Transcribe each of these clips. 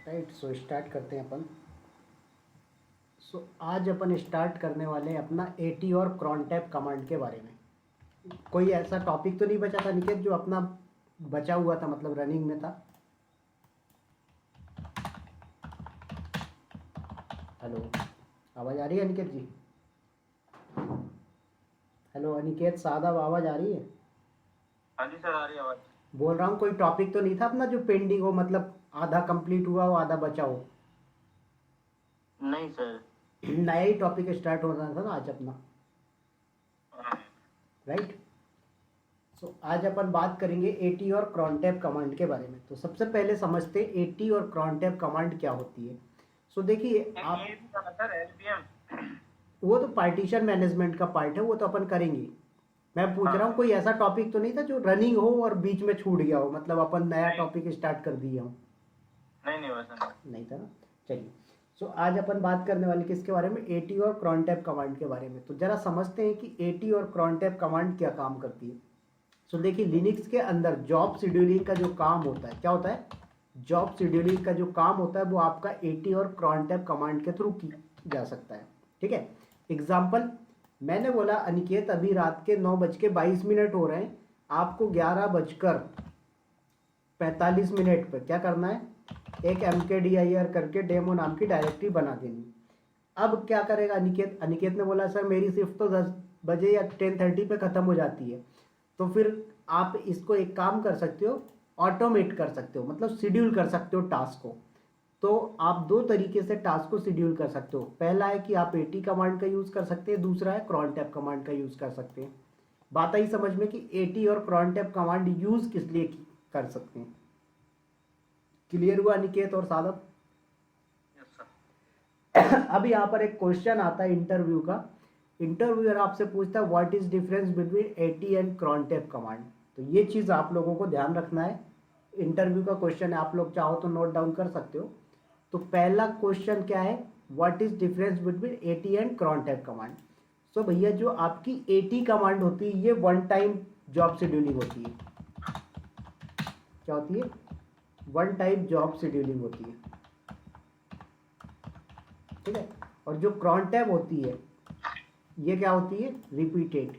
Right. So start करते हैं अपन। आज अपन स्टार्ट करने वाले हैं अपना एटी और क्रॉनटैप कमांड के बारे में। कोई ऐसा टॉपिक तो नहीं बचा था निकेत जो अपना बचा हुआ था, मतलब रनिंग में था? हेलो, आवाज़ आ रही है अनिकेत जी? हेलो अनिकेत साहब, आवाज़ आ रही है? हाँ जी सर, आ रही है आवाज़। बोल रहा हूँ कोई टॉपिक तो नहीं था अपना जो पेंडिंग हो, मतलब आधा कंप्लीट हुआ हो आधा बचा हो? नहीं सर। नया ही टॉपिक स्टार्ट होना था ना आज अपना, हाँ। राइट। आज अपन बात करेंगे एटी और क्रॉनटैप कमांड के बारे में। तो सबसे पहले समझते हैं एटी और क्रॉनटैप कमांड क्या होती है। देखिए एक आप, ये भी था सर, एलपीएम। वो तो पार्टीशन मैनेजमेंट का पार्ट है, वो तो अपन करेंगे। मैं पूछ हाँ रहा हूँ हाँ। कोई ऐसा टॉपिक तो नहीं था जो रनिंग हो और बीच में छूट गया हो, मतलब अपन नया नहीं टॉपिक स्टार्ट कर दिया हो? नहीं नहीं, वैसा नहीं। नहीं था ना। चलिए, आज अपन बात करने वाले किसके बारे में? एटी और क्रॉनटैप कमांड के बारे में। तो जरा समझते हैं कि एटी और क्रॉनटैप कमांड क्या काम करती है। देखिए लिनक्स के अंदर जॉब शेड्यूलिंग का जो काम होता है, क्या होता है? जॉब शेड्यूलिंग का जो काम होता है वो आपका एटी और क्रॉनटैप कमांड के थ्रू की जा सकता है। ठीक है। एग्जाम्पल, मैंने बोला अनिकेत अभी रात के 9:22 हो रहे हैं, आपको 11:45 पर क्या करना है? एक mkdir करके डेमो नाम की डायरेक्टरी बना देनी। अब क्या करेगा अनिकेत? अनिकेत ने बोला सर मेरी शिफ्ट तो 10 बजे या 10:30 पे ख़त्म हो जाती है। तो फिर आप इसको एक काम कर सकते हो, ऑटोमेट कर सकते हो, मतलब शेड्यूल कर सकते हो टास्क को। तो आप दो तरीके से टास्क को शेड्यूल कर सकते हो। पहला है कि आप एटी कमांड का यूज़ कर सकते हैं, दूसरा है क्रॉनटैप कमांड का यूज़ कर सकते हैं। बात आई समझ में कि एटी और क्रॉनटैप कमांड यूज़ किस लिए कर सकते हैं? क्लियर हुआ अनिकेत और साधव? Yes sir. अब यहाँ पर एक क्वेश्चन आता है इंटरव्यू का। इंटरव्यूअर आपसे पूछता है what is difference between at and crontab command. तो ये चीज़ आप लोगों को ध्यान रखना है। इंटरव्यू का क्वेश्चन है, आप लोग चाहो तो नोट डाउन कर सकते हो। तो पहला क्वेश्चन क्या है? What is difference between at and crontab command. भैया जो आपकी एटी कमांड होती है ये वन टाइम जॉब शेड्यूलिंग होती है। क्या होती है? वन टाइम जॉब शेड्यूलिंग होती है। ठीक है। और जो क्रॉनटैप होती है ये क्या होती है? रिपीटेड।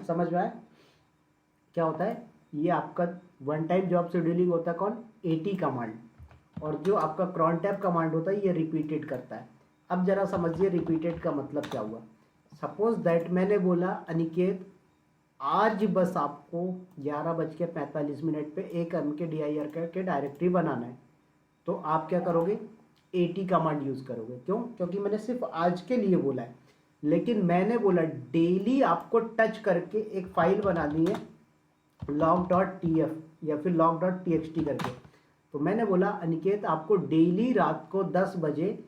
समझ में आया क्या होता है? ये आपका वन टाइम जॉब शेड्यूलिंग होता है कौन? AT command. और जो आपका क्रॉनटैप कमांड होता है ये रिपीटेड करता है। अब जरा समझिए रिपीटेड का मतलब क्या हुआ। सपोज दैट मैंने बोला अनिकेत आज बस आपको 11:45 पे एक mkdir करके डायरेक्टरी बनाना है। तो आप क्या करोगे? एटी कमांड यूज़ करोगे। क्यों? क्योंकि मैंने सिर्फ आज के लिए बोला है। लेकिन मैंने बोला डेली आपको टच करके एक फाइल बनानी है log.tf या फिर log.txt करके। तो मैंने बोला अनिकेत आपको डेली रात को 10 बजे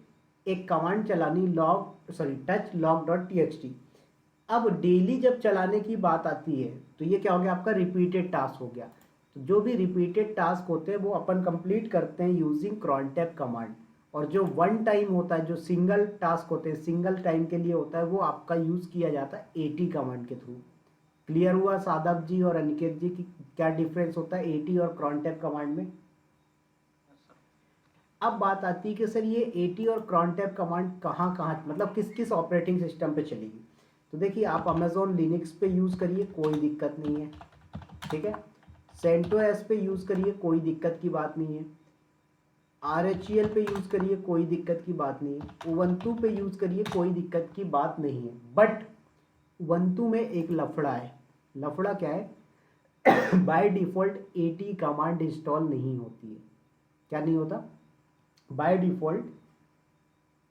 एक कमांड चलानी टच log.txt। अब डेली जब चलाने की बात आती है तो ये क्या हो गया? आपका रिपीटेड टास्क हो गया। तो जो भी रिपीटेड टास्क होते हैं वो अपन कंप्लीट करते हैं यूजिंग क्रॉनटैप कमांड। और जो वन टाइम होता है, जो सिंगल टास्क होते हैं, सिंगल टाइम के लिए होता है, वो आपका यूज़ किया जाता है एटी कमांड के थ्रू। क्लियर हुआ सादब जी और अनिकेत जी की क्या डिफरेंस होता है एटी और क्रॉनटैप कमांड में? Yes sir. अब बात आती है कि सर ये एटी और क्रॉनटैप कमांड कहाँ कहाँ, मतलब किस किस ऑपरेटिंग सिस्टम पे चलेगी। तो देखिए आप अमेजोन लिनक्स पे यूज़ करिए, कोई दिक्कत नहीं है। ठीक है। सेंटोस पे यूज़ करिए, कोई दिक्कत की बात नहीं है। RHEL पे यूज़ करिए, कोई दिक्कत की बात नहीं है। उबंटू पे यूज़ करिए, कोई दिक्कत की बात नहीं है। बट उबंटू में एक लफड़ा है। लफड़ा क्या है? By default AT command install नहीं होती है। क्या नहीं होता? बाय डिफ़ॉल्ट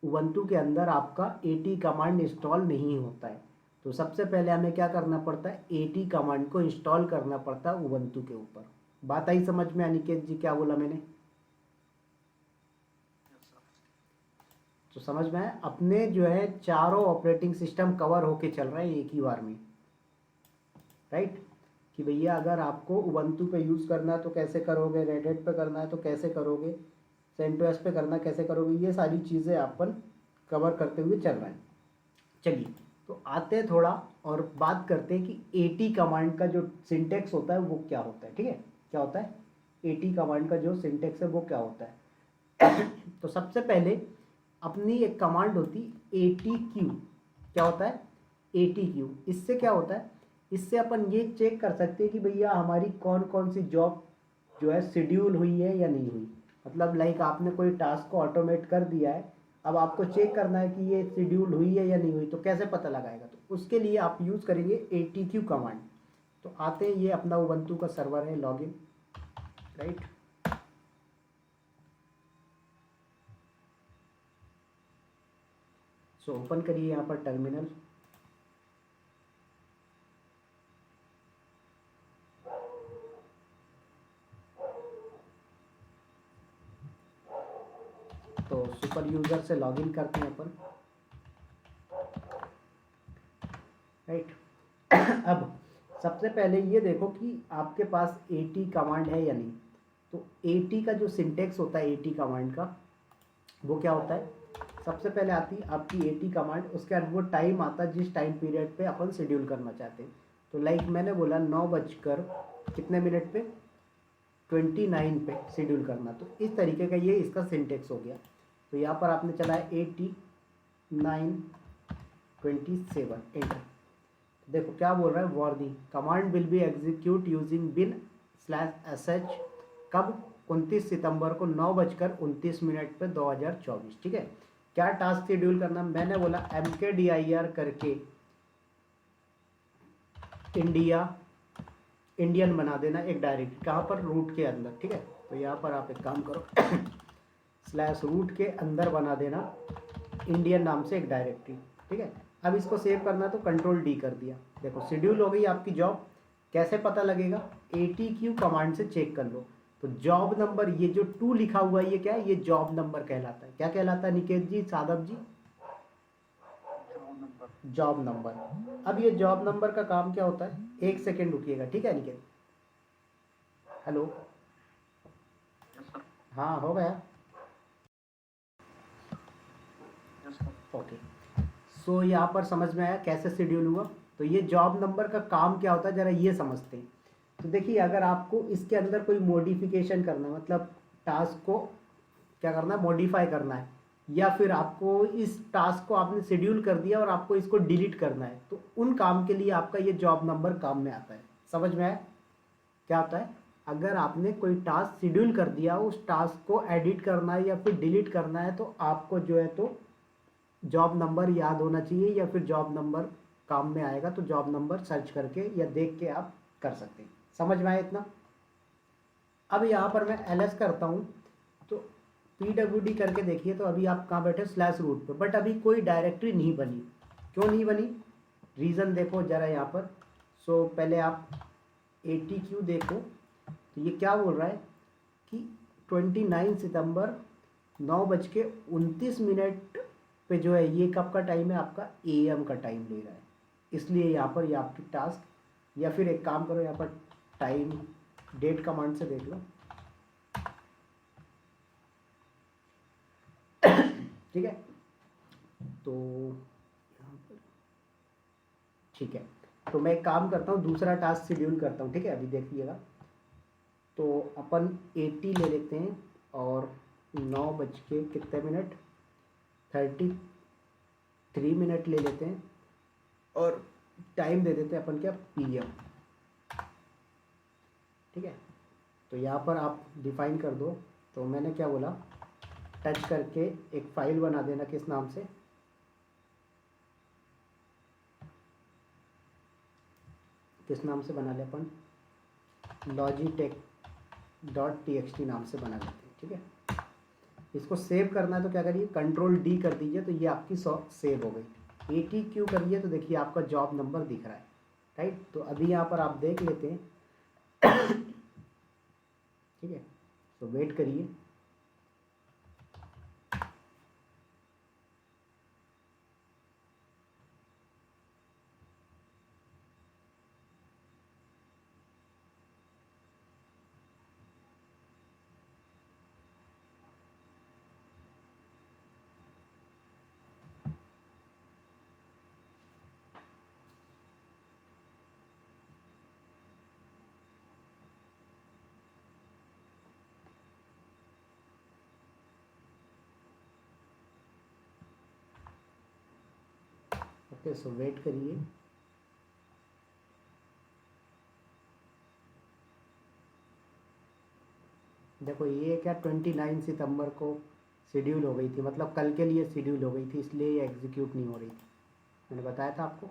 उबंटू के अंदर आपका एटी कमांड इंस्टॉल नहीं होता है। तो सबसे पहले हमें क्या करना पड़ता है? एटी कमांड को इंस्टॉल करना पड़ता है उबंटू के ऊपर। बात आई समझ में अनिकेत जी क्या बोला मैंने? Yes sir. तो समझ में आया? अपने जो है चारों ऑपरेटिंग सिस्टम कवर होके चल रहे हैं एक ही बार में, राइट। कि भैया अगर आपको उबंटू पे यूज़ करना है तो कैसे करोगे, रेड हैट पे करना है तो कैसे करोगे, CentOS पे करना कैसे करोगे, ये सारी चीज़ें अपन कवर करते हुए चल रहे हैं। चलिए तो आते हैं थोड़ा और बात करते हैं कि AT कमांड का जो सिंटेक्स होता है वो क्या होता है। ठीक है, क्या होता है AT कमांड का जो सिंटेक्स है वो क्या होता है। तो सबसे पहले अपनी एक कमांड होती ATQ। क्या होता है ATQ? इससे क्या होता है, इससे अपन ये चेक कर सकते हैं कि भैया हमारी कौन कौन सी जॉब जो है शेड्यूल हुई है या नहीं हुई। मतलब लाइक आपने कोई टास्क को ऑटोमेट कर दिया है, अब आपको चेक करना है कि ये शेड्यूल हुई है या नहीं हुई, तो कैसे पता लगाएगा, तो उसके लिए आप यूज़ करेंगे ATQ कमांड। तो आते हैं, ये अपना उबंटू का सर्वर है, लॉगिन, राइट। सो ओपन करिए यहाँ पर टर्मिनल। तो सुपर यूज़र से लॉगिन करते हैं अपन, राइट। अब सबसे पहले ये देखो कि आपके पास AT कमांड है या नहीं। तो AT का जो सिंटेक्स होता है AT कमांड का, वो क्या होता है, सबसे पहले आती है आपकी AT कमांड, उसके बाद वो टाइम आता है जिस टाइम पीरियड पे अपन शेड्यूल करना चाहते हैं। तो लाइक मैंने बोला 9 बजकर कितने मिनट पे, 29 पे शेड्यूल करना, तो इस तरीके का ये इसका सिंटेक्स हो गया। तो यहाँ पर आपने चलाया 89:27 एंटर। देखो क्या बोल रहा है, वर्दी command will be execute using bin/sh कब, 29 सितंबर को 9:29 पे 2024। ठीक है, क्या टास्क शेड्यूल करना, मैंने बोला MKDIR करके इंडियन बना देना एक डायरेक्टरी, कहाँ पर, रूट के अंदर। ठीक है, तो यहाँ पर आप एक काम करो /रूट के अंदर बना देना इंडियन नाम से एक डायरेक्टरी। ठीक है, अब इसको सेव करना तो Ctrl+D कर दिया। देखो शेड्यूल हो गई आपकी जॉब। कैसे पता लगेगा, ATQ कमांड से चेक कर लो। तो जॉब नंबर, ये जो 2 लिखा हुआ है ये क्या है, ये जॉब नंबर कहलाता है। क्या कहलाता है निकेत जी, सादब जी? Job number. अब ये जॉब नंबर का काम क्या होता है, एक सेकेंड रुकिएगा, ठीक है निकेत। Hello, yes sir. हाँ हो गया, यस सर। ओके। सो यहाँ पर समझ में आया कैसे शेड्यूल हुआ। तो ये जॉब नंबर का काम क्या होता है, ज़रा ये समझते हैं। तो देखिए, अगर आपको इसके अंदर कोई मॉडिफिकेशन करना है, मतलब टास्क को क्या करना है, मॉडिफाई करना है, या फिर आपको इस टास्क को आपने शेड्यूल कर दिया और आपको इसको डिलीट करना है, तो उन काम के लिए आपका ये जॉब नंबर काम में आता है। समझ में आया क्या होता है, अगर आपने कोई टास्क शेड्यूल कर दिया, उस टास्क को एडिट करना है या फिर डिलीट करना है, तो आपको जो है तो जॉब नंबर याद होना चाहिए, या फिर जॉब नंबर काम में आएगा, तो जॉब नंबर सर्च करके या देख के आप कर सकते हैं। समझ में आया इतना। अब यहाँ पर मैं LS करता हूँ, तो PWD करके देखिए, तो अभी आप कहाँ बैठे, /रूट पे, बट अभी कोई डायरेक्टरी नहीं बनी। क्यों नहीं बनी, रीज़न देखो ज़रा यहाँ पर। सो पहले आप ATQ देखो, तो ये क्या बोल रहा है कि 29 सितंबर 9:29 पे जो है, ये कब का टाइम है आपका, AM का टाइम ले रहा है, इसलिए यहाँ पर ये आपकी टास्क, या फिर एक काम करो यहाँ पर टाइम डेट कमांड से देख लो। ठीक है, तो यहाँ पर ठीक है, तो मैं एक काम करता हूँ, दूसरा टास्क शेड्यूल करता हूँ। ठीक है, अभी देखिएगा, तो अपन 80 ले लेते हैं और 9:33 ले लेते हैं, और टाइम दे देते हैं अपन क्या, PM। ठीक है, तो यहाँ पर आप डिफाइन कर दो। तो मैंने क्या बोला, टच करके एक फाइल बना देना, किस नाम से, बना ले अपन, logitech.txt नाम से बना लेते हैं। ठीक है, इसको सेव करना है तो क्या करिए, Ctrl+D कर दीजिए, तो ये आपकी सेव हो गई। ATQ करिए, तो देखिए आपका जॉब नंबर दिख रहा है, राइट। तो अभी यहाँ पर आप देख लेते हैं। ठीक है, तो वेट करिए। ओके, सो वेट करिए। देखो ये क्या 29 सितंबर को शेड्यूल हो गई थी, मतलब कल के लिए शेड्यूल हो गई थी, इसलिए ये एग्जीक्यूट नहीं हो रही थी। मैंने बताया था आपको।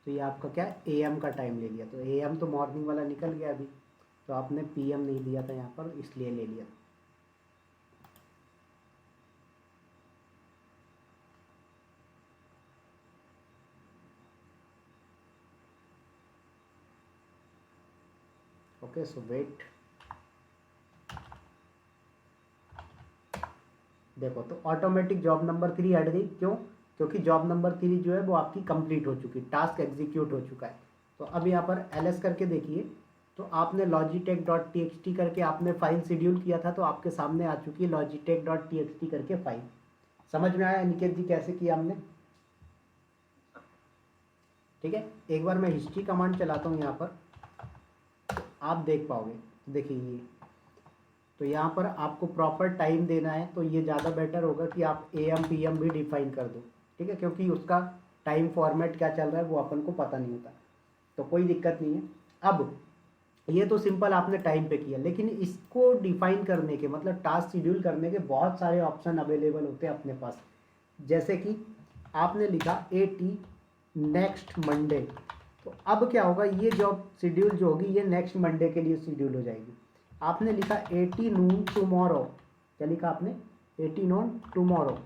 तो ये आपका क्या एएम का टाइम ले लिया, तो एएम तो मॉर्निंग वाला निकल गया अभी, तो आपने पीएम नहीं दिया था यहाँ पर, इसलिए ले लिया। ओके, सो वेट। देखो तो ऑटोमेटिक जॉब नंबर 3 हट गई, क्यों? क्योंकि जॉब नंबर 3 जो है वो आपकी कंप्लीट हो चुकी, टास्क एग्जीक्यूट हो चुका है। तो अब यहाँ पर एलएस करके देखिए, तो आपने logitech.txt करके आपने फाइल शेड्यूल किया था, तो आपके सामने आ चुकी है logitech.txt करके फाइल। समझ में आया निकेत जी कैसे किया हमने? ठीक है, एक बार मैं हिस्ट्री कमांड चलाता हूँ यहाँ पर, तो आप देख पाओगे। देखिए ये, तो यहाँ पर आपको प्रॉपर टाइम देना है, तो ये ज़्यादा बेटर होगा कि आप एएम पीएम भी डिफाइन कर दो, ठीक है, क्योंकि उसका टाइम फॉर्मेट क्या चल रहा है वो अपन को पता नहीं होता, तो कोई दिक्कत नहीं है। अब ये तो सिंपल आपने टाइम पे किया, लेकिन इसको डिफाइन करने के मतलब टास्क शेड्यूल करने के बहुत सारे ऑप्शन अवेलेबल होते हैं अपने पास। जैसे कि आपने लिखा 80 नेक्स्ट मंडे, तो अब क्या होगा, ये जॉब शेड्यूल जो होगी ये नेक्स्ट मंडे के लिए शेड्यूल हो जाएगी। आपने लिखा 80 नून टुमारो, क्या लिखा आपने? 80 नून टुमारो,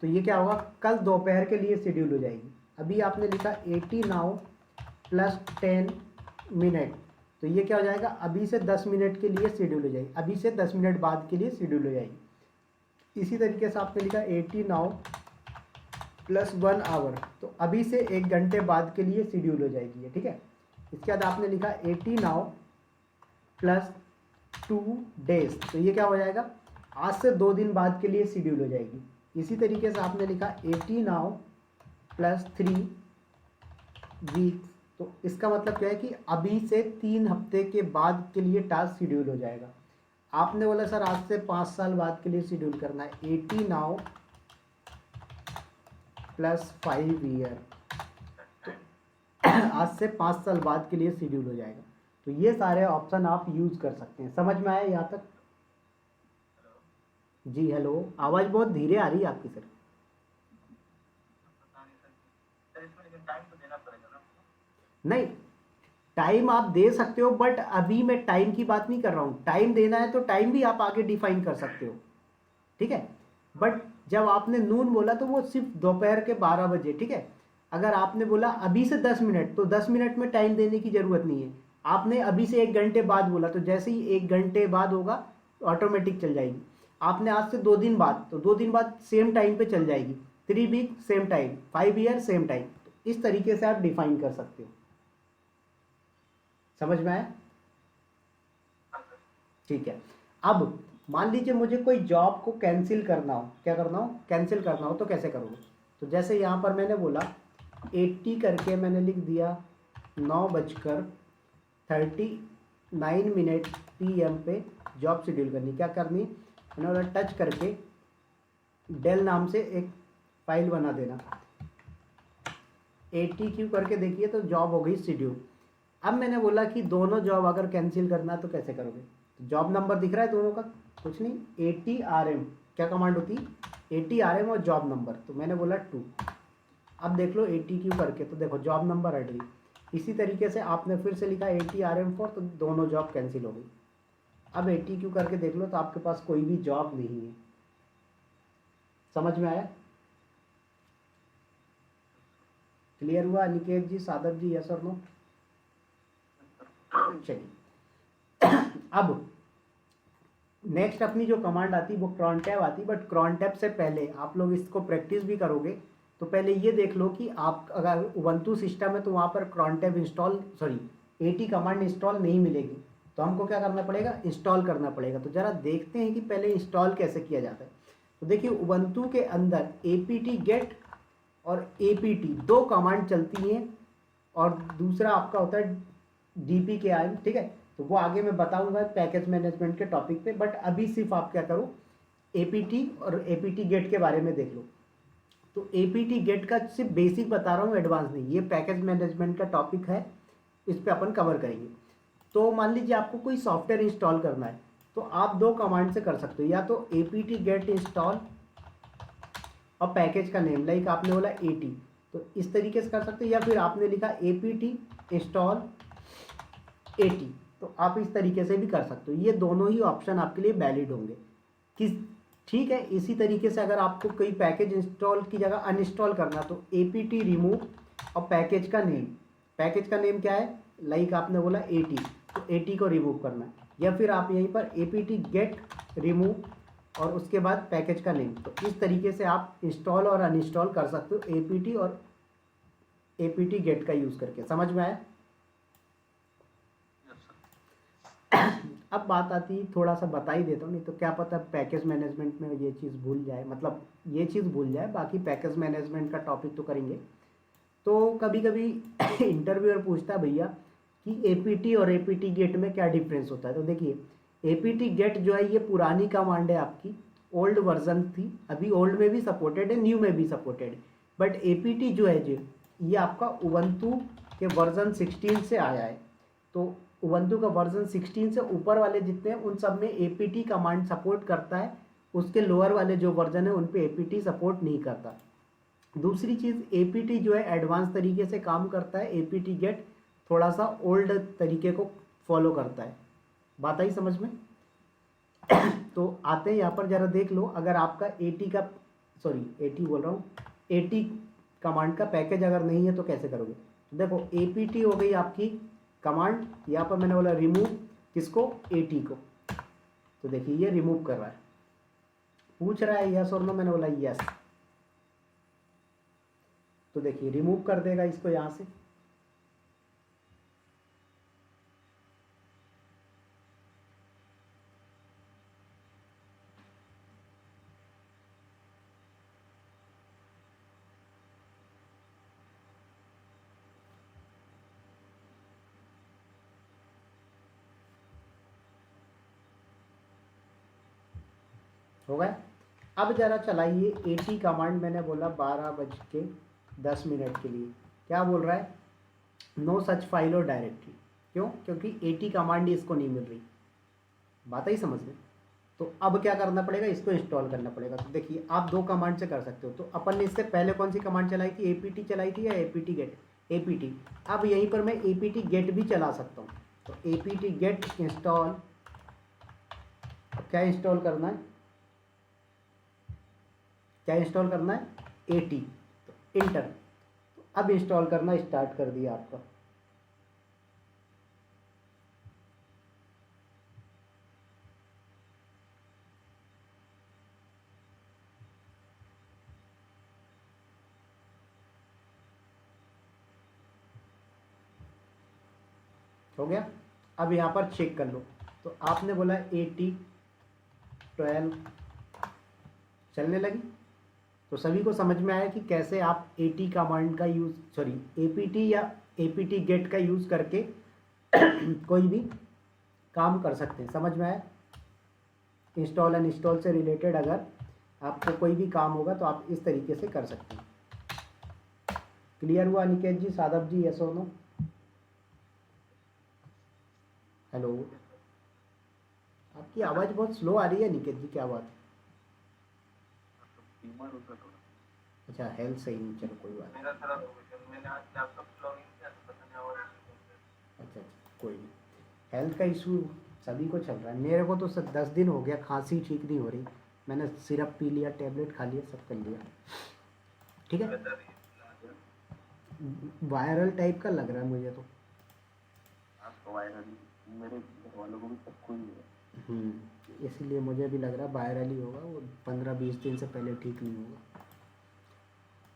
तो ये क्या होगा, कल दोपहर के लिए शेड्यूल हो जाएगी। अभी आपने लिखा 80 नाउ प्लस 10 मिनट, तो ये क्या हो जाएगा, अभी से 10 मिनट के लिए शेड्यूल हो जाएगी, अभी से 10 मिनट बाद के लिए शेड्यूल हो जाएगी। इसी तरीके से आपने लिखा 80 नाउ प्लस 1 आवर, तो अभी से 1 घंटे बाद के लिए शेड्यूल हो जाएगी ये, ठीक है। इसके बाद आपने लिखा 80 नाउ प्लस 2 डेज, तो ये क्या हो जाएगा, आज से 2 दिन बाद के लिए शेड्यूल हो जाएगी। इसी तरीके से आपने लिखा 80 नाउ प्लस 3 वीक्स, तो इसका मतलब क्या है कि अभी से 3 हफ्ते के बाद के लिए टास्क शेड्यूल हो जाएगा। आपने बोला सर आज से 5 साल बाद के लिए शेड्यूल करना है, 80 नाउ प्लस 5 ईयर, तो आज से 5 साल बाद के लिए शेड्यूल हो जाएगा। तो ये सारे ऑप्शन आप यूज कर सकते हैं। समझ में आया यहाँ तक? जी हेलो, आवाज़ बहुत धीरे आ रही है आपकी सर। नहीं, टाइम आप दे सकते हो, बट अभी मैं टाइम की बात नहीं कर रहा हूँ। टाइम देना है तो टाइम भी आप आगे डिफाइन कर सकते हो, ठीक है। बट जब आपने नून बोला तो वो सिर्फ दोपहर के 12 बजे, ठीक है। अगर आपने बोला अभी से 10 मिनट, तो 10 मिनट में टाइम देने की जरूरत नहीं है। आपने अभी से 1 घंटे बाद बोला, तो जैसे ही 1 घंटे बाद होगा ऑटोमेटिक चल जाएगी। आपने आज से 2 दिन बाद, तो 2 दिन बाद सेम टाइम पे चल जाएगी। 3 week same time, 5 year same time. इस तरीके से आप डिफाइन कर सकते हो। समझ में आया? ठीक है। अब मान लीजिए मुझे कोई जॉब को कैंसिल करना हो, क्या करना हो, कैंसिल करना हो, तो कैसे करोगे? तो जैसे यहाँ पर मैंने बोला 80 करके मैंने लिख दिया 9:39 PM पे जॉब शेड्यूल करनी। क्या करनी? मैंने बोला टच करके डेल नाम से एक फाइल बना देना, 80Q करके देखिए तो जॉब हो गई शेड्यूल। अब मैंने बोला कि दोनों जॉब अगर कैंसिल करना है तो कैसे करोगे? तो जॉब नंबर दिख रहा है दोनों का, कुछ नहीं, 80RM क्या कमांड होती है, 80RM और जॉब नंबर, तो मैंने बोला 2। अब देख लो 80Q करके, तो देखो जॉब नंबर हट गई। इसी तरीके से आपने फिर से लिखा 80RM4, तो दोनों जॉब कैंसिल हो गई। अब 80Q करके देख लो तो आपके पास कोई भी जॉब नहीं है। समझ में आया? क्लियर हुआ अनिकेत जी, सादर जी, यस और नो? चलिए अब नेक्स्ट अपनी जो कमांड आती है वो cron tab आती है, बट cron tab से पहले आप लोग इसको प्रैक्टिस भी करोगे, तो पहले ये देख लो कि आप अगर उबंटू सिस्टम है तो वहाँ पर cron tab install, sorry 80 command install नहीं मिलेगी, तो हमको क्या करना पड़ेगा, इंस्टॉल करना पड़ेगा। तो ज़रा देखते हैं कि पहले इंस्टॉल कैसे किया जाता है। तो देखिए उबंटू के अंदर apt get और apt 2 कमांड चलती हैं, और दूसरा आपका होता है dpkim, ठीक है। तो वो आगे मैं बताऊंगा पैकेज मैनेजमेंट के टॉपिक पे, बट अभी सिर्फ आप क्या करो apt और apt get के बारे में देख लो। तो APT गेट का सिर्फ बेसिक बता रहा हूँ, एडवांस नहीं। ये पैकेज मैनेजमेंट का टॉपिक है, इस पर अपन कवर करेंगे। तो मान लीजिए आपको कोई सॉफ्टवेयर इंस्टॉल करना है, तो आप दो कमांड से कर सकते हो, या तो APT गेट इंस्टॉल और पैकेज का नेम, लाइक आपने बोला AT, तो इस तरीके से कर सकते हो, या फिर आपने लिखा APT इंस्टॉल AT, तो आप इस तरीके से भी कर सकते हो। ये दोनों ही ऑप्शन आपके लिए वैलिड होंगे। किस ठीक है। इसी तरीके से अगर आपको कोई पैकेज इंस्टॉल की जगह अनइंस्टॉल करना, तो APT रिमूव और पैकेज का नेम। पैकेज का नेम क्या है, लाइक आपने बोला AT, तो AT को रिमूव करना है, या फिर आप यहीं पर APT गेट रिमूव और उसके बाद पैकेज का नेम। तो इस तरीके से आप इंस्टॉल और अनइंस्टॉल कर सकते हो APT और APT गेट का यूज़ करके। समझ में आया? Yes sir. अब बात आती है, थोड़ा सा बता ही देता हूँ, नहीं तो क्या पता पैकेज मैनेजमेंट में ये चीज़ भूल जाए, मतलब ये चीज़ भूल जाए। बाकी पैकेज मैनेजमेंट का टॉपिक तो करेंगे। तो कभी कभी इंटरव्यूअर पूछता है भैया कि APT और APT गेट में क्या डिफरेंस होता है। तो देखिए, APT गेट जो है ये पुरानी कमांड है आपकी, ओल्ड वर्जन थी, अभी ओल्ड में भी सपोर्टेड है, न्यू में भी सपोर्टेड है। बट APT जो है ये आपका उबंटू के वर्जन 16 से आया है। तो उबंटू का वर्जन 16 से ऊपर वाले जितने हैं उन सब में APT कमांड सपोर्ट करता है, उसके लोअर वाले जो वर्जन है उन पे APT सपोर्ट नहीं करता। दूसरी चीज़, APT जो है एडवांस तरीके से काम करता है, APT गेट थोड़ा सा ओल्ड तरीके को फॉलो करता है। बात आई समझ में? तो आते हैं यहाँ पर, ज़रा देख लो। अगर आपका AT बोल रहा हूँ, AT कमांड का पैकेज अगर नहीं है तो कैसे करोगे। तो देखो, APT हो गई आपकी कमांड, यहाँ पर मैंने बोला रिमूव किसको, AT को। तो देखिए ये रिमूव कर रहा है, पूछ रहा है यस और नो, मैंने बोला यस। तो देखिए रिमूव कर देगा इसको यहाँ से। हो गया। अब जरा चलाइए AT कमांड, मैंने बोला 12:10 के लिए। क्या बोल रहा है, नो सच फाइल और डायरेक्टरी। क्यों? क्योंकि AT कमांड ही इसको नहीं मिल रही। बात ही समझ में। तो अब क्या करना पड़ेगा, इसको इंस्टॉल करना पड़ेगा। तो देखिए आप दो कमांड से कर सकते हो। तो अपन ने इससे पहले कौन सी कमांड चलाई थी, APT चलाई थी या APT गेट? APT। अब यहीं पर मैं APT गेट भी चला सकता हूँ। तो APT गेट इंस्टॉल, क्या इंस्टॉल करना है, क्या इंस्टॉल करना है, AT। तो इंटर। तो अब इंस्टॉल करना स्टार्ट कर दिया आपका। हो गया। अब यहाँ पर चेक कर लो। तो आपने बोला AT 12 चलने लगी। तो सभी को समझ में आया कि कैसे आप AT कमांड का यूज़, APT या APT गेट का यूज़ करके कोई भी काम कर सकते हैं। समझ में आया? इंस्टॉल एंड इंस्टॉल से रिलेटेड अगर आपको कोई भी काम होगा तो आप इस तरीके से कर सकते हैं। क्लियर हुआ अनिकेत जी, सादब जी, यस और नो? हेलो, आपकी आवाज़ बहुत स्लो आ रही है निकेत जी, क्या बात है? बीमार होता थोड़ा। अच्छा, हेल्थ सही नहीं, चलो कोई बात नहीं। मेरा खराब हो गया, मैंने आज लैपटॉप लॉगिन किया तो पता नहीं आवाज अच्छा, कोई नहीं। हेल्थ का इशू सभी को चल रहा है। मेरे को तो 10 दिन हो गया, खांसी ठीक नहीं हो रही। मैंने सिरप पी लिया, टैबलेट खा लिया, सब कर लिया। ठीक है, वायरल टाइप का लग रहा है मुझे तो। आपको वायरल, मेरे घर वालों को भी सबको ही है। इसीलिए मुझे भी लग रहा है वायरल ही होगा, वो 15-20 दिन से पहले ठीक नहीं होगा।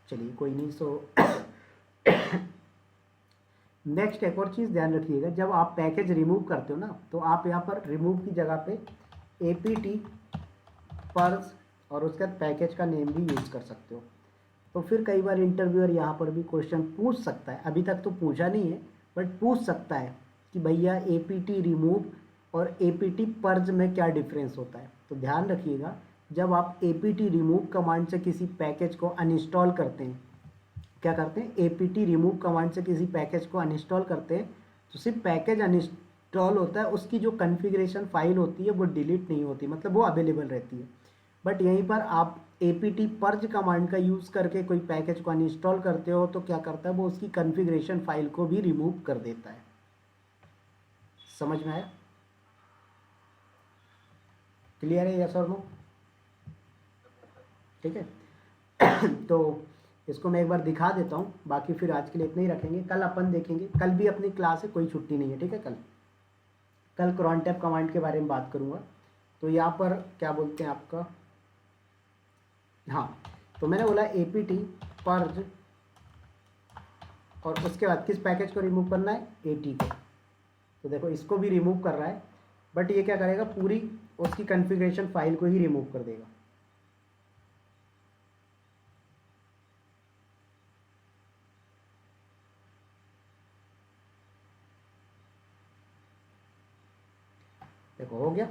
चलिए कोई नहीं। सो नेक्स्ट एक और चीज़ ध्यान रखिएगा, जब आप पैकेज रिमूव करते हो ना, तो आप यहाँ पर रिमूव की जगह पे APT पर्स और उसके बाद पैकेज का नेम भी यूज़ कर सकते हो। तो फिर कई बार इंटरव्यूअर यहाँ पर भी क्वेश्चन पूछ सकता है, अभी तक तो पूछा नहीं है बट पूछ सकता है कि भैया APT रिमूव और APT पर्ज में क्या डिफरेंस होता है। तो ध्यान रखिएगा, जब आप apt रिमूव कमांड से किसी पैकेज को अनइंस्टॉल करते हैं, क्या करते हैं, apt रिमूव कमांड से किसी पैकेज को अनइंस्टॉल करते हैं तो सिर्फ पैकेज अनइंस्टॉल होता है, उसकी जो कॉन्फ़िगरेशन फाइल होती है वो डिलीट नहीं होती, मतलब वो अवेलेबल रहती है। बट यहीं पर आप apt पर्ज कमांड का यूज़ करके कोई पैकेज को अनइंस्टॉल करते हो तो क्या करता है, वो उसकी कॉन्फ़िगरेशन फाइल को भी रिमूव कर देता है। समझ में आया? क्लियर है, यस और नो? ठीक है। तो इसको मैं एक बार दिखा देता हूँ, बाकी फिर आज के लिए इतना ही रखेंगे। कल अपन देखेंगे, कल भी अपनी क्लास है, कोई छुट्टी नहीं है, ठीक है। कल cron tab कमांड के बारे में बात करूँगा। तो यहाँ पर क्या बोलते हैं आपका, हाँ, तो मैंने बोला apt पर्ज और उसके बाद किस पैकेज को रिमूव करना है, at को। तो देखो इसको भी रिमूव कर रहा है, बट ये क्या करेगा, पूरी उसकी कॉन्फ़िगरेशन फाइल को ही रिमूव कर देगा। देखो हो गया।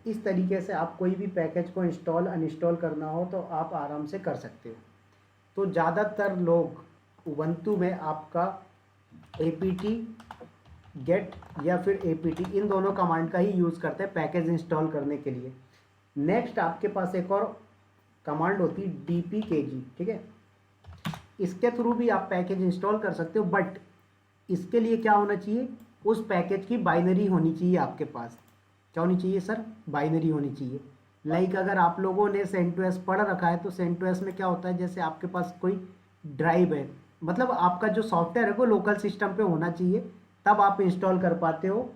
इस तरीके से आप कोई भी पैकेज को इंस्टॉल अनइंस्टॉल करना हो तो आप आराम से कर सकते हो। तो ज़्यादातर लोग उबंटू में आपका apt गेट या फिर apt इन दोनों कमांड का ही यूज़ करते हैं पैकेज इंस्टॉल करने के लिए। नेक्स्ट आपके पास एक और कमांड होती है dpkg, ठीक है। इसके थ्रू भी आप पैकेज इंस्टॉल कर सकते हो, बट इसके लिए क्या होना चाहिए, उस पैकेज की बाइनरी होनी चाहिए आपके पास। क्या होनी चाहिए सर, बाइनरी होनी चाहिए। लाइक अगर आप लोगों ने CentOS पढ़ रखा है तो CentOS में क्या होता है, जैसे आपके पास कोई ड्राइव है, मतलब आपका जो सॉफ्टवेयर है वो लोकल सिस्टम पे होना चाहिए, तब आप इंस्टॉल कर पाते हो,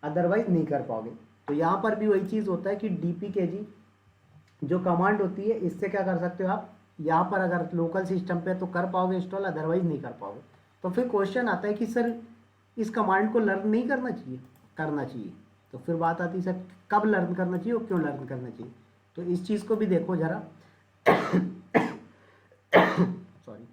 अदरवाइज नहीं कर पाओगे। तो यहाँ पर भी वही चीज़ होता है कि dpkg जो कमांड होती है, इससे क्या कर सकते हो आप, यहाँ पर अगर लोकल सिस्टम पे तो कर पाओगे इंस्टॉल, अदरवाइज नहीं कर पाओगे। तो फिर क्वेश्चन आता है कि सर इस कमांड को लर्न नहीं करना चाहिए, करना चाहिए। तो फिर बात आती है सर कब लर्न करना चाहिए और क्यों लर्न करना चाहिए। तो इस चीज़ को भी देखो ज़रा। सॉरी।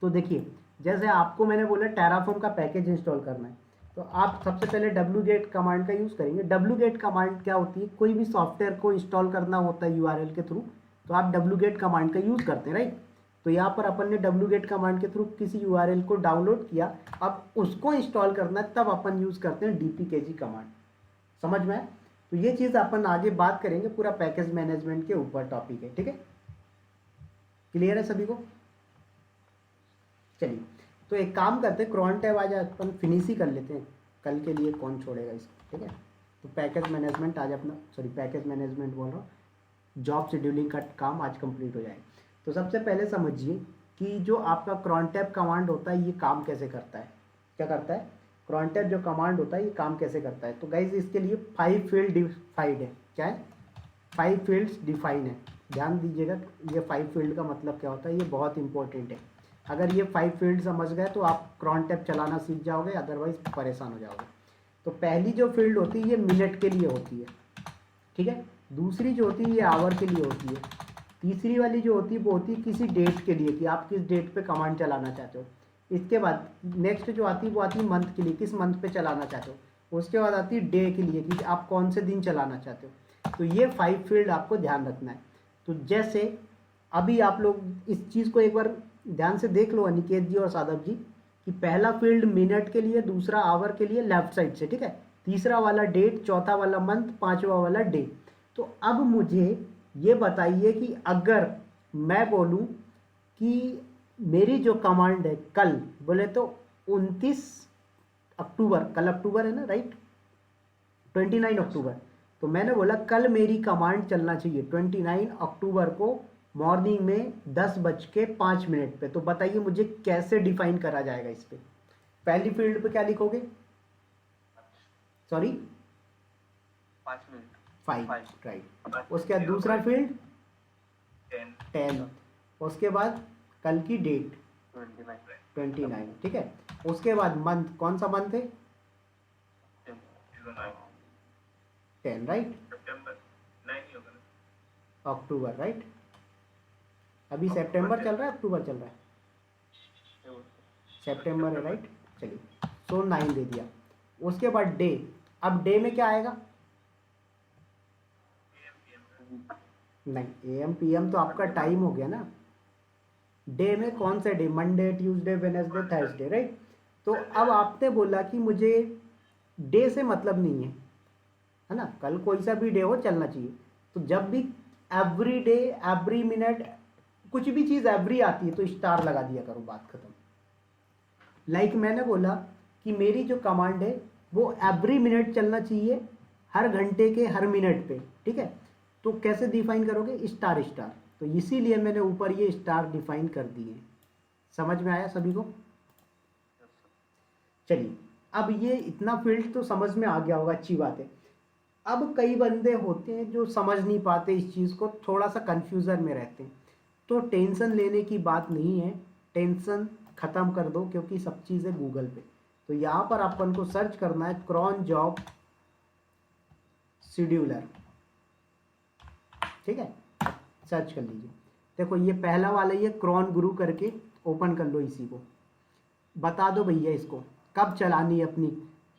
तो देखिए, जैसे आपको मैंने बोला टेराफॉर्म का पैकेज इंस्टॉल करना है, तो आप सबसे पहले wget कमांड का यूज़ करेंगे। wget कमांड क्या होती है, कोई भी सॉफ्टवेयर को इंस्टॉल करना होता है URL के थ्रू, तो आप wget कमांड का यूज़ करते हैं, राइट। तो यहाँ पर अपन ने wget कमांड के थ्रू किसी URL को डाउनलोड किया, अब उसको इंस्टॉल करना है, तब अपन यूज़ करते हैं dpkg कमांड। समझ में आए? तो ये चीज़ अपन आगे बात करेंगे, पूरा पैकेज मैनेजमेंट के ऊपर टॉपिक है, ठीक है। क्लियर है सभी को? चलिए, तो एक काम करते हैं, cron tab आज अपन फिनिश ही कर लेते हैं, कल के लिए कौन छोड़ेगा इसको, ठीक है। तो पैकेज मैनेजमेंट आज अपना, सॉरी पैकेज मैनेजमेंट बोल रहा हूँ, जॉब शेड्यूलिंग का काम आज कंप्लीट हो जाएगा। तो सबसे पहले समझिए कि जो आपका cron tab कमांड होता है ये काम कैसे करता है। क्या करता है, cron tab जो कमांड होता है ये काम कैसे करता है। तो गाइज इसके लिए 5 फील्ड डिफाइंड है। क्या है, 5 फील्ड्स डिफाइन है। ध्यान दीजिएगा, ये 5 फील्ड का मतलब क्या होता है, ये बहुत इंपॉर्टेंट है। अगर ये 5 फील्ड समझ गए तो आप cron tab चलाना सीख जाओगे, अदरवाइज परेशान हो जाओगे। तो पहली जो फील्ड होती है ये मिनट के लिए होती है, ठीक है। दूसरी जो होती है ये आवर के लिए होती है। तीसरी वाली जो होती है वो होती है किसी डेट के लिए, कि आप किस डेट पे कमांड चलाना चाहते हो। इसके बाद नेक्स्ट जो आती है वो आती है मंथ के लिए, किस मंथ पे चलाना चाहते हो। उसके बाद आती है डे के लिए, कि आप कौन से दिन चलाना चाहते हो। तो ये 5 फील्ड आपको ध्यान रखना है। तो जैसे अभी आप लोग इस चीज़ को एक बार ध्यान से देख लो अनिकेत जी और साधव जी, कि पहला फील्ड मिनट के लिए, दूसरा आवर के लिए लेफ्ट साइड से, ठीक है, तीसरा वाला डेट, चौथा वाला मंथ, पांचवा वाला डे। तो अब मुझे ये बताइए कि अगर मैं बोलूं कि मेरी जो कमांड है कल, बोले तो 29 अक्टूबर, कल अक्टूबर है ना, राइट, 29 अक्टूबर। तो मैंने बोला कल मेरी कमांड चलना चाहिए 29 अक्टूबर को मॉर्निंग में 10:05 पे। तो बताइए मुझे कैसे डिफाइन करा जाएगा इस पे। पहली फील्ड पे क्या लिखोगे, सॉरी 5, राइट। उसके बाद दूसरा फील्ड 10, उसके बाद कल की डेट 29, ठीक है। उसके बाद मंथ, कौन सा मंथ है, 10, राइट, अक्टूबर, राइट। अभी सितंबर चल रहा है, अक्टूबर चल रहा है, सितंबर है, राइट। चलिए, सो 9 दे दिया। उसके बाद डे, अब डे में क्या आएगा, नहीं, AM PM तो आपका टाइम हो गया ना। डे में कौन से day, Monday Tuesday Wednesday Thursday, right. तो अब आपने बोला कि मुझे डे से मतलब नहीं है ना, कल कोई सा भी डे हो चलना चाहिए। तो जब भी एवरी डे, एवरी मिनट, कुछ भी चीज़ एवरी आती है तो स्टार लगा दिया करो, बात खत्म। लाइक मैंने बोला कि मेरी जो कमांड है वो एवरी मिनट चलना चाहिए, हर घंटे के हर मिनट पे, ठीक है। तो कैसे डिफाइन करोगे, स्टार स्टार। तो इसीलिए मैंने ऊपर ये स्टार डिफाइन कर दिए। समझ में आया सभी को? चलिए, अब ये इतना फील्ड तो समझ में आ गया होगा, अच्छी बात है। अब कई बंदे होते हैं जो समझ नहीं पाते इस चीज़ को, थोड़ा सा कन्फ्यूज़न में रहते हैं। तो टेंशन लेने की बात नहीं है, टेंशन ख़त्म कर दो, क्योंकि सब चीज़ें गूगल पे। तो यहाँ पर अपन को सर्च करना है क्रॉन जॉब शेड्यूलर, ठीक है। सर्च कर लीजिए, देखो ये पहला वाला, ये क्रॉन गुरु करके ओपन कर लो, इसी को बता दो भैया इसको कब चलानी है अपनी,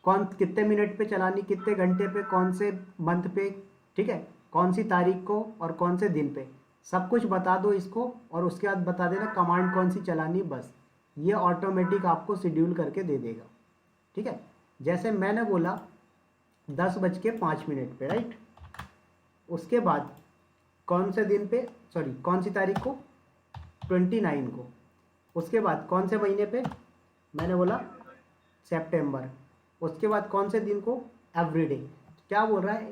कौन कितने मिनट पे चलानी, कितने घंटे पे, कौन से मंथ पे, ठीक है, कौन सी तारीख को और कौन से दिन पे, सब कुछ बता दो इसको। और उसके बाद बता देना कमांड कौन सी चलानी है, बस ये ऑटोमेटिक आपको शेड्यूल करके दे देगा, ठीक है। जैसे मैंने बोला 10:05 पे, राइट। उसके बाद कौन से दिन पे, सॉरी कौन सी तारीख को, 29 को। उसके बाद कौन से महीने पे, मैंने बोला सितंबर। उसके बाद कौन से दिन को, एवरीडे। क्या बोल रहा है,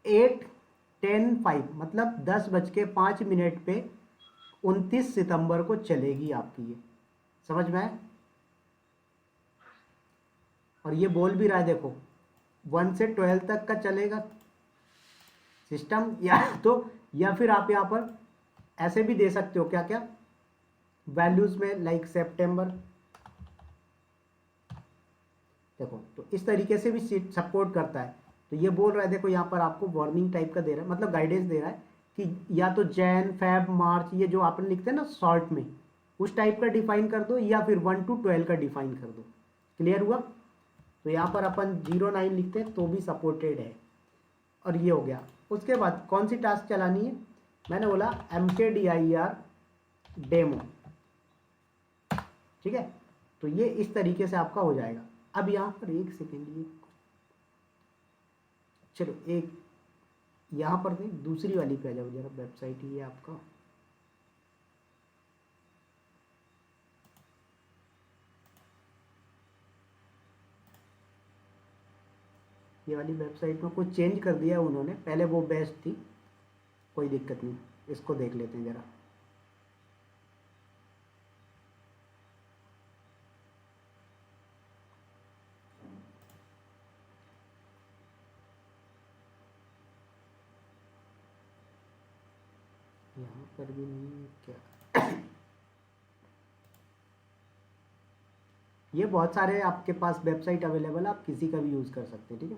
8:10:05 मतलब 10:05 पे 29 सितंबर को चलेगी आपकी ये। समझ में आया? और ये बोल भी रहा है, देखो 1 से 12 तक का चलेगा सिस्टम, या फिर आप यहाँ पर ऐसे भी दे सकते हो, क्या क्या वैल्यूज में, लाइक सितंबर, देखो। तो इस तरीके से भी सपोर्ट करता है। तो ये बोल रहा है, देखो यहाँ पर आपको वार्निंग टाइप का दे रहा है, मतलब गाइडेंस दे रहा है कि या तो जैन, फेब, मार्च, ये जो आपने लिखते हैं ना शॉर्ट में, उस टाइप का डिफाइन कर दो, या फिर 1 to 12 का डिफाइन कर दो। क्लियर हुआ? तो यहाँ पर अपन 09 लिखते हैं तो भी सपोर्टेड है। और ये हो गया। उसके बाद कौन सी टास्क चलानी है, मैंने बोला mkdir डेमो, ठीक है। तो ये इस तरीके से आपका हो जाएगा। अब यहाँ पर एक सेकेंड, ये चलो एक यहाँ पर नहीं, दूसरी वाली पे आ जाओ जरा, वेबसाइट ही है आपका, ये वाली वेबसाइट में कुछ चेंज कर दिया उन्होंने, पहले वो बेस्ट थी, कोई दिक्कत नहीं। इसको देख लेते हैं जरा। यहाँ पर भी नहीं है क्या? ये बहुत सारे आपके पास वेबसाइट अवेलेबल है, आप किसी का भी यूज़ कर सकते हैं, ठीक है।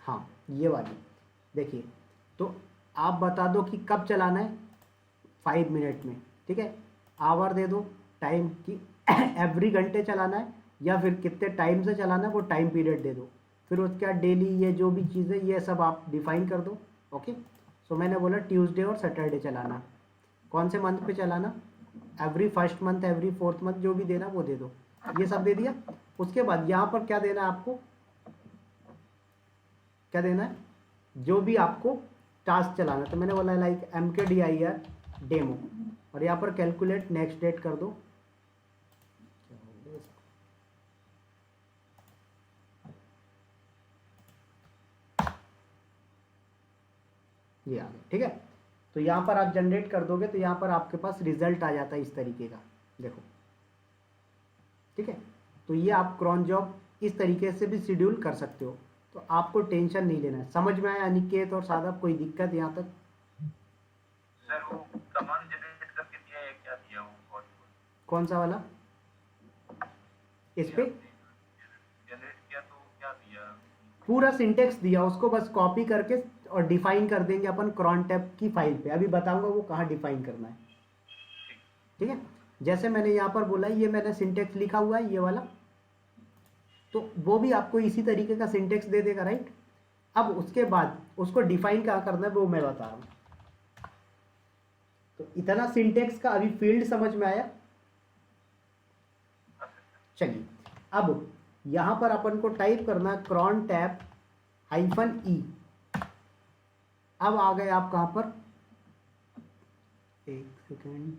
हाँ, ये वाली देखिए। तो आप बता दो कि कब चलाना है, 5 मिनट में, ठीक है। आवर दे दो, टाइम की एवरी घंटे चलाना है या फिर कितने टाइम से चलाना है, वो टाइम पीरियड दे दो। फिर उसके बाद डेली, ये जो भी चीज़ें, ये सब आप डिफाइन कर दो। ओके। सो मैंने बोला ट्यूसडे और सैटरडे चलाना, कौन से मंथ पे चलाना, every first month, every fourth month, जो भी देना वो दे दो। ये सब दे दिया। उसके बाद यहाँ पर क्या देना है आपको, क्या देना है, जो भी आपको टास्क चलाना। तो मैंने बोला लाइक mkdir डेमो, और यहाँ पर कैलकुलेट नेक्स्ट डेट कर दो। ये आ गया, ठीक है। तो यहाँ पर आप जनरेट कर दोगे तो यहाँ पर आपके पास रिजल्ट आ जाता है इस तरीके का, देखो, ठीक है। तो ये आप क्रॉन जॉब इस तरीके से भी शेड्यूल कर सकते हो। तो आपको टेंशन नहीं लेना है। समझ में आया अनिकेत और सादब, कोई दिक्कत यहाँ तक? सर वो कमांड जनरेट करके दिया है, क्या दिया वो? कौन सा वाला? इस पे जनरेट किया तो क्या दिया? पूरा सिंटेक्स दिया, उसको बस कॉपी करके और डिफाइन कर देंगे अपन क्रॉन टैब की फाइल पे। अभी बताऊंगा वो कहाँ डिफाइन करना है, ठीक है। जैसे मैंने यहाँ पर बोला, ये मैंने सिंटेक्स लिखा हुआ है ये वाला, तो वो भी आपको इसी तरीके का सिंटेक्स दे देगा, राइट। अब उसके बाद उसको डिफाइन क्या करना है वो मैं बता रहा हूँ। तो इतना सिंटेक्स का अभी फील्ड समझ में आया। चलिए अब यहां पर अपन को टाइप करना है cron टैब -e। अब आ गए आप कहां पर, एक सेकेंड,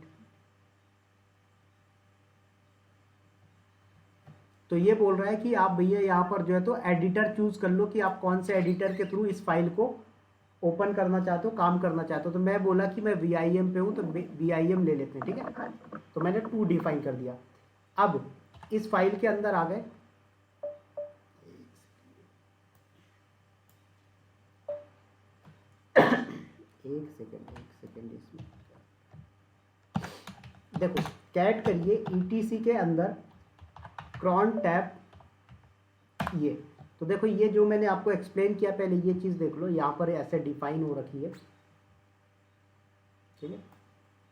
तो ये बोल रहा है कि आप भैया यहाँ पर जो है तो एडिटर चूज कर लो कि आप कौन से एडिटर के थ्रू इस फाइल को ओपन करना चाहते हो, काम करना चाहते हो। तो मैं बोला कि मैं VIM पे हूँ, तो VIM ले लेते हैं, ठीक है। तो मैंने 2 डिफाइन कर दिया। अब इस फाइल के अंदर आ गए, एक सेकेंड इसमें देखो, कैट करिए ETC के अंदर cron टैब ये। तो देखो ये जो मैंने आपको एक्सप्लेन किया पहले, ये चीज़ देख लो, यहाँ पर ऐसे डिफाइन हो रखी है, ठीक है।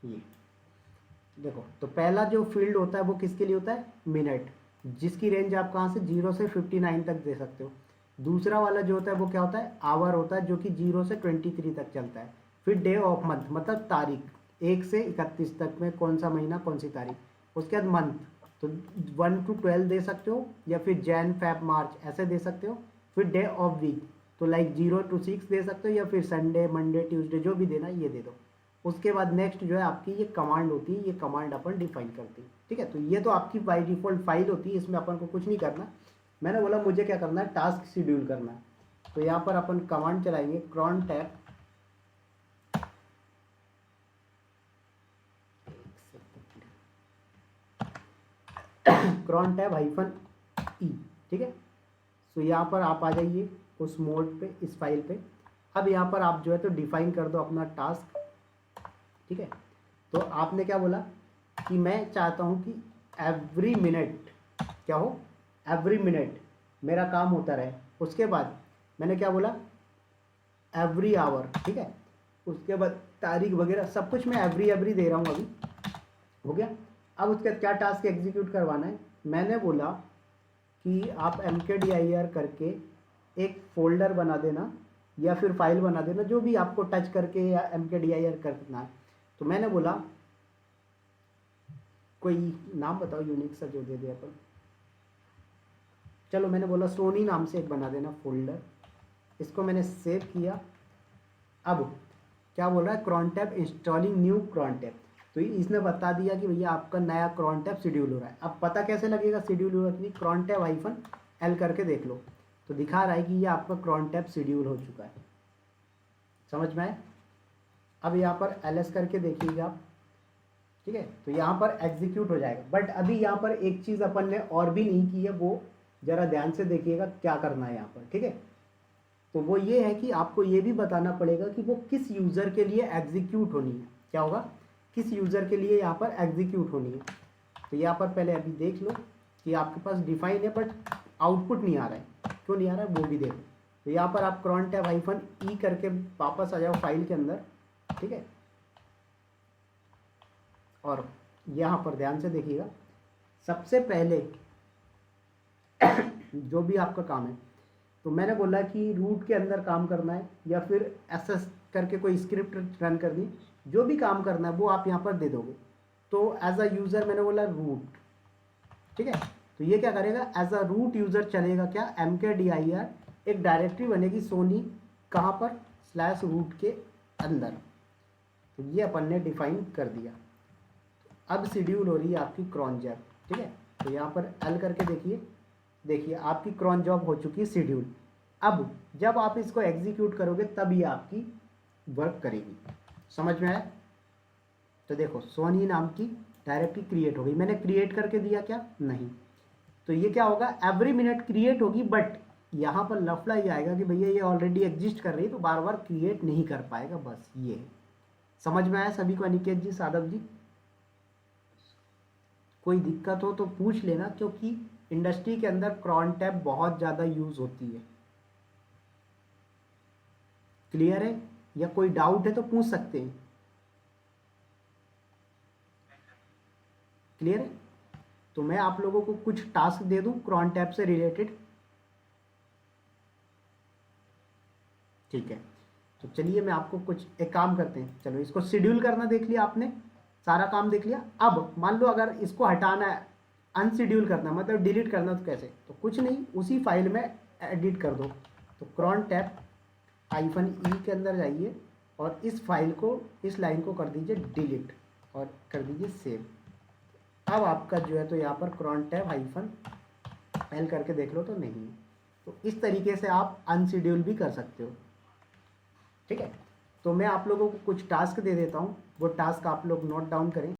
ये देखो, तो पहला जो फील्ड होता है वो किसके लिए होता है, मिनट, जिसकी रेंज आप कहाँ से 0 से 59 तक दे सकते हो। दूसरा वाला जो होता है वो क्या होता है, आवर होता है, जो कि 0 से 23 तक चलता है। फिर डे ऑफ मंथ, मतलब तारीख, 1 से 31 तक में कौन सा महीना कौन सी तारीख। उसके बाद मंथ, तो 1 to 12 दे सकते हो, या फिर जैन फेब मार्च ऐसे दे सकते हो। फिर डे ऑफ वीक, तो लाइक 0 to 6 दे सकते हो, या फिर संडे मंडे ट्यूसडे जो भी देना ये दे दो। उसके बाद नेक्स्ट जो है आपकी ये कमांड होती है, ये कमांड अपन डिफाइन करते हैं, ठीक है। तो ये तो आपकी बाय डिफॉल्ट फाइल होती है, इसमें अपन को कुछ नहीं करना। मैंने बोला मुझे क्या करना है, टास्क शेड्यूल करना है। तो यहाँ पर अपन कमांड चलाएंगे cron tab cron tab -e, ठीक है। तो यहाँ पर आप आ जाइए उस मोड पे, इस फाइल पे। अब यहाँ पर आप जो है तो डिफाइन कर दो अपना टास्क, ठीक है। तो आपने क्या बोला कि मैं चाहता हूँ कि एवरी मिनट क्या हो, एवरी मिनट मेरा काम होता रहे। उसके बाद मैंने क्या बोला, एवरी आवर, ठीक है। उसके बाद तारीख वगैरह सब कुछ मैं एवरी दे रहा हूँ, अभी हो गया। अब उसके बाद क्या टास्क एग्जीक्यूट करवाना है, मैंने बोला कि आप mkdir करके एक फोल्डर बना देना, या फिर फाइल बना देना, जो भी आपको टच करके या mkdir करना है। तो मैंने बोला कोई नाम बताओ यूनिक सा जो दे दे अपन, चलो मैंने बोला सोनी नाम से एक बना देना फोल्डर। इसको मैंने सेव किया। अब क्या बोल रहा है, cron tab installing new cron tab. तो इसने बता दिया कि भैया आपका नया cron टैब शेड्यूल हो रहा है। अब पता कैसे लगेगा शेड्यूल हो रहा है, cron टैब -l करके देख लो, तो दिखा रहा है कि ये आपका cron टैब शेड्यूल हो चुका है। समझ में आए। अब यहाँ पर ls करके देखिएगा आप, ठीक है। तो यहाँ पर एग्जीक्यूट हो जाएगा। बट अभी यहाँ पर एक चीज़ अपन ने और भी नहीं की है, वो ज़रा ध्यान से देखिएगा क्या करना है यहाँ पर, ठीक है। तो वो ये है कि आपको ये भी बताना पड़ेगा कि वो किस यूज़र के लिए एग्जीक्यूट होनी है। क्या होगा, किस यूज़र के लिए यहाँ पर एग्जीक्यूट होनी है। तो यहाँ पर पहले अभी देख लो कि आपके पास डिफाइन है, बट आउटपुट नहीं आ रहा है। क्यों नहीं आ रहा है वो भी देखो। तो यहाँ पर आप cron टैब -e करके वापस आ जाओ फाइल के अंदर, ठीक है। और यहाँ पर ध्यान से देखिएगा, सबसे पहले जो भी आपका काम है, तो मैंने बोला कि रूट के अंदर काम करना है, या फिर SS करके कोई स्क्रिप्ट रन करनी, जो भी काम करना है वो आप यहाँ पर दे दोगे। तो एज अ यूज़र मैंने बोला रूट, ठीक है। तो ये क्या करेगा, एज अ रूट यूज़र चलेगा क्या, mkdir एक डायरेक्टरी बनेगी सोनी, कहाँ पर, /root के अंदर। तो ये अपन ने डिफाइन कर दिया। अब शेड्यूल हो रही है आपकी cron जॉब, ठीक है। तो यहाँ पर l करके देखिए आपकी cron जॉब हो चुकी है शेड्यूल। अब जब आप इसको एग्जीक्यूट करोगे तब ये आपकी वर्क करेगी। समझ में आया। तो देखो सोनी नाम की डायरेक्टरी क्रिएट हो गई। मैंने क्रिएट करके दिया क्या, नहीं। तो ये क्या होगा, एवरी मिनट क्रिएट होगी, बट यहाँ पर लफड़ा ये आएगा कि भैया ये ऑलरेडी एग्जिस्ट कर रही है, तो बार बार क्रिएट नहीं कर पाएगा। बस ये समझ में आया सभी को। अनिकेत जी, साधव जी, कोई दिक्कत हो तो पूछ लेना, क्योंकि इंडस्ट्री के अंदर cron टैब बहुत ज़्यादा यूज़ होती है। क्लियर है, या कोई डाउट है तो पूछ सकते हैं। क्लियर है। तो मैं आप लोगों को कुछ टास्क दे दूं cron टैब से रिलेटेड, ठीक है। तो चलिए मैं आपको कुछ एक काम करते हैं, चलो इसको शेड्यूल करना देख लिया आपने, सारा काम देख लिया। अब मान लो अगर इसको हटाना है, अनशेड्यूल करना मतलब डिलीट करना, तो कैसे? तो कुछ नहीं, उसी फाइल में एडिट कर दो। तो क्रॉन टैप -e के अंदर जाइए और इस फाइल को, इस लाइन को कर दीजिए डिलीट और कर दीजिए सेव। अब आपका जो है तो यहाँ पर क्रॉन टैप -l करके देख लो तो नहीं है। तो इस तरीके से आप अनशेड्यूल भी कर सकते हो, ठीक है। तो मैं आप लोगों को कुछ टास्क दे देता हूँ, वो टास्क आप लोग नोट डाउन करें।